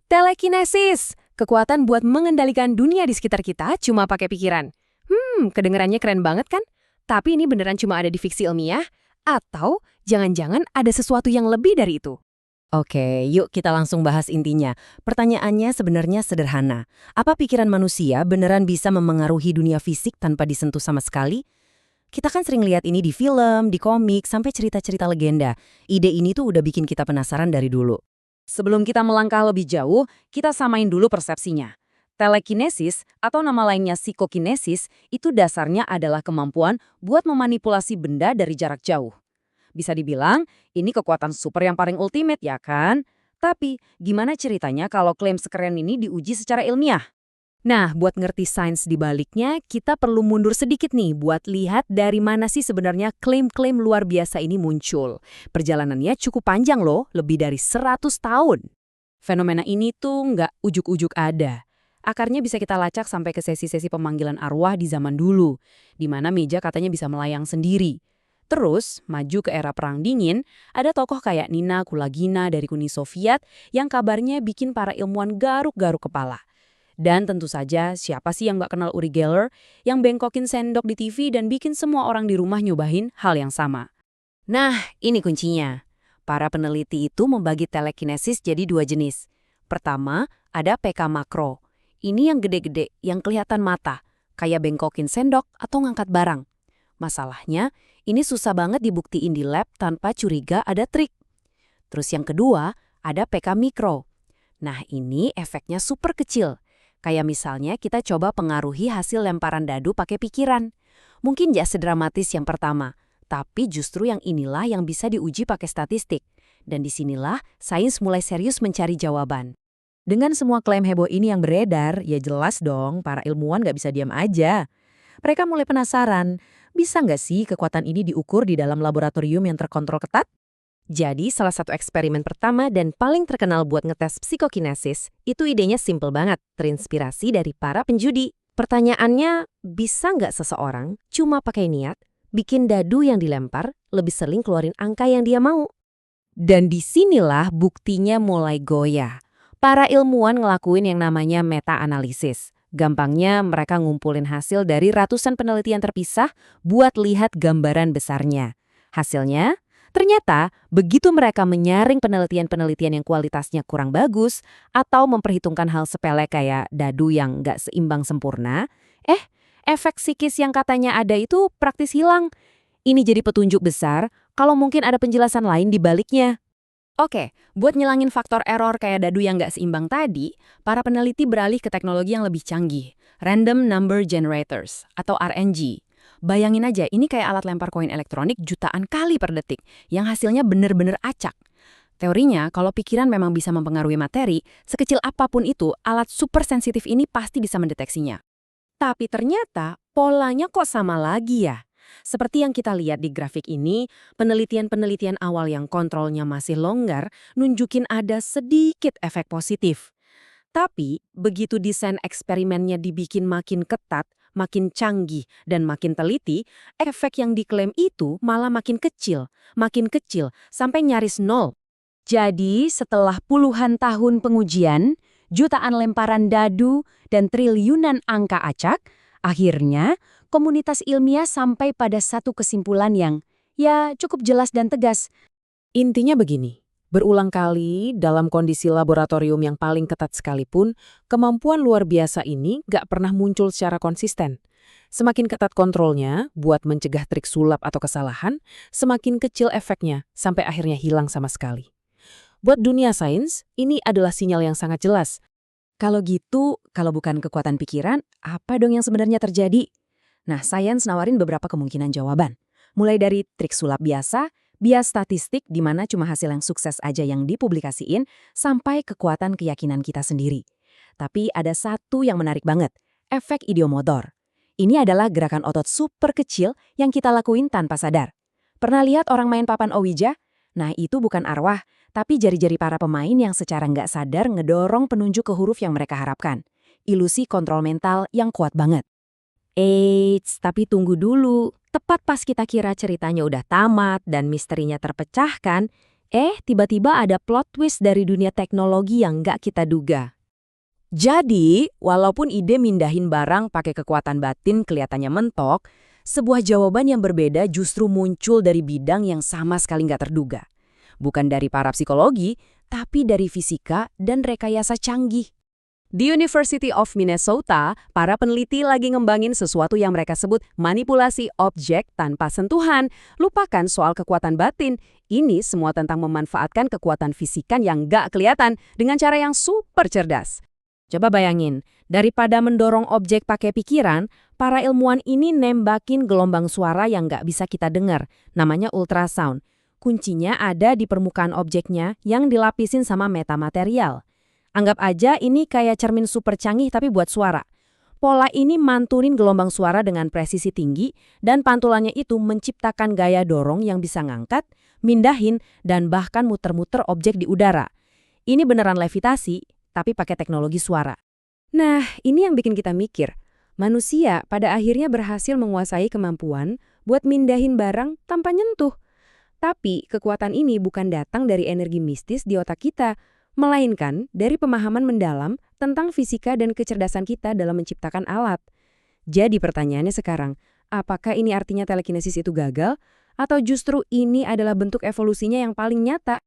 Telekinesis, kekuatan buat mengendalikan dunia di sekitar kita cuma pakai pikiran. Kedengerannya keren banget kan? Tapi ini beneran cuma ada di fiksi ilmiah? Atau jangan-jangan ada sesuatu yang lebih dari itu? Oke, yuk kita langsung bahas intinya. Pertanyaannya sebenarnya sederhana. Apa pikiran manusia beneran bisa memengaruhi dunia fisik tanpa disentuh sama sekali? Kita kan sering lihat ini di film, di komik, sampai cerita-cerita legenda. Ide ini tuh udah bikin kita penasaran dari dulu. Sebelum kita melangkah lebih jauh, kita samain dulu persepsinya. Telekinesis atau nama lainnya psikokinesis itu dasarnya adalah kemampuan buat memanipulasi benda dari jarak jauh. Bisa dibilang, ini kekuatan super yang paling ultimate ya kan? Tapi, gimana ceritanya kalau klaim sekeren ini diuji secara ilmiah? Nah, buat ngerti sains di baliknya, kita perlu mundur sedikit nih buat lihat dari mana sih sebenarnya klaim-klaim luar biasa ini muncul. Perjalanannya cukup panjang loh, lebih dari 100 tahun. Fenomena ini tuh nggak ujuk-ujuk ada. Akarnya bisa kita lacak sampai ke sesi-sesi pemanggilan arwah di zaman dulu, di mana meja katanya bisa melayang sendiri. Terus, maju ke era Perang Dingin, ada tokoh kayak Nina Kulagina dari Uni Soviet yang kabarnya bikin para ilmuwan garuk-garuk kepala. Dan tentu saja, siapa sih yang nggak kenal Uri Geller yang bengkokin sendok di TV dan bikin semua orang di rumah nyobain hal yang sama. Nah, ini kuncinya. Para peneliti itu membagi telekinesis jadi dua jenis. Pertama, ada PK makro. Ini yang gede-gede, yang kelihatan mata, kayak bengkokin sendok atau ngangkat barang. Masalahnya, ini susah banget dibuktiin di lab tanpa curiga ada trik. Terus yang kedua, ada PK mikro. Nah, ini efeknya super kecil. Kayak misalnya kita coba pengaruhi hasil lemparan dadu pakai pikiran. Mungkin nggak sedramatis yang pertama, tapi justru yang inilah yang bisa diuji pakai statistik. Dan disinilah sains mulai serius mencari jawaban. Dengan semua klaim heboh ini yang beredar, ya jelas dong para ilmuwan nggak bisa diam aja. Mereka mulai penasaran, bisa nggak sih kekuatan ini diukur di dalam laboratorium yang terkontrol ketat? Jadi, salah satu eksperimen pertama dan paling terkenal buat ngetes psikokinesis, itu idenya simple banget, terinspirasi dari para penjudi. Pertanyaannya, bisa nggak seseorang cuma pakai niat, bikin dadu yang dilempar, lebih sering keluarin angka yang dia mau? Dan disinilah buktinya mulai goyah. Para ilmuwan ngelakuin yang namanya meta-analisis. Gampangnya, mereka ngumpulin hasil dari ratusan penelitian terpisah buat lihat gambaran besarnya. Hasilnya, ternyata, begitu mereka menyaring penelitian-penelitian yang kualitasnya kurang bagus atau memperhitungkan hal sepele kayak dadu yang nggak seimbang sempurna, efek psikis yang katanya ada itu praktis hilang. Ini jadi petunjuk besar kalau mungkin ada penjelasan lain di baliknya. Oke, buat nyelangin faktor error kayak dadu yang nggak seimbang tadi, para peneliti beralih ke teknologi yang lebih canggih, Random Number Generators atau RNG. Bayangin aja, ini kayak alat lempar koin elektronik jutaan kali per detik, yang hasilnya bener-bener acak. Teorinya, kalau pikiran memang bisa mempengaruhi materi, sekecil apapun itu, alat super sensitif ini pasti bisa mendeteksinya. Tapi ternyata, polanya kok sama lagi ya? Seperti yang kita lihat di grafik ini, penelitian-penelitian awal yang kontrolnya masih longgar nunjukin ada sedikit efek positif. Tapi, begitu desain eksperimennya dibikin makin ketat, makin canggih, dan makin teliti, efek yang diklaim itu malah makin kecil, sampai nyaris nol. Jadi, setelah puluhan tahun pengujian, jutaan lemparan dadu, dan triliunan angka acak, akhirnya komunitas ilmiah sampai pada satu kesimpulan yang, ya cukup jelas dan tegas. Intinya begini. Berulang kali, dalam kondisi laboratorium yang paling ketat sekalipun, kemampuan luar biasa ini nggak pernah muncul secara konsisten. Semakin ketat kontrolnya, buat mencegah trik sulap atau kesalahan, semakin kecil efeknya, sampai akhirnya hilang sama sekali. Buat dunia sains, ini adalah sinyal yang sangat jelas. Kalau gitu, kalau bukan kekuatan pikiran, apa dong yang sebenarnya terjadi? Nah, sains nawarin beberapa kemungkinan jawaban. Mulai dari trik sulap biasa, bias statistik di mana cuma hasil yang sukses aja yang dipublikasiin, sampai kekuatan keyakinan kita sendiri. Tapi ada satu yang menarik banget, efek ideomotor. Ini adalah gerakan otot super kecil yang kita lakuin tanpa sadar. Pernah lihat orang main papan Ouija? Nah, itu bukan arwah, tapi jari-jari para pemain yang secara nggak sadar ngedorong penunjuk ke huruf yang mereka harapkan. Ilusi kontrol mental yang kuat banget. Eits, tapi tunggu dulu. Tepat pas kita kira ceritanya udah tamat dan misterinya terpecahkan, Tiba-tiba ada plot twist dari dunia teknologi yang nggak kita duga. Jadi, walaupun ide mindahin barang pakai kekuatan batin kelihatannya mentok, sebuah jawaban yang berbeda justru muncul dari bidang yang sama sekali nggak terduga. Bukan dari para psikologi, tapi dari fisika dan rekayasa canggih. Di University of Minnesota, para peneliti lagi ngembangin sesuatu yang mereka sebut manipulasi objek tanpa sentuhan. Lupakan soal kekuatan batin. Ini semua tentang memanfaatkan kekuatan fisikan yang nggak kelihatan dengan cara yang super cerdas. Coba bayangin, daripada mendorong objek pakai pikiran, para ilmuwan ini nembakin gelombang suara yang nggak bisa kita dengar, namanya ultrasound. Kuncinya ada di permukaan objeknya yang dilapisin sama metamaterial. Anggap aja ini kayak cermin super canggih tapi buat suara. Pola ini manturin gelombang suara dengan presisi tinggi dan pantulannya itu menciptakan gaya dorong yang bisa ngangkat, mindahin, dan bahkan muter-muter objek di udara. Ini beneran levitasi, tapi pakai teknologi suara. Nah, ini yang bikin kita mikir. Manusia pada akhirnya berhasil menguasai kemampuan buat mindahin barang tanpa nyentuh. Tapi kekuatan ini bukan datang dari energi mistis di otak kita, melainkan dari pemahaman mendalam tentang fisika dan kecerdasan kita dalam menciptakan alat. Jadi pertanyaannya sekarang, apakah ini artinya telekinesis itu gagal? Atau justru ini adalah bentuk evolusinya yang paling nyata?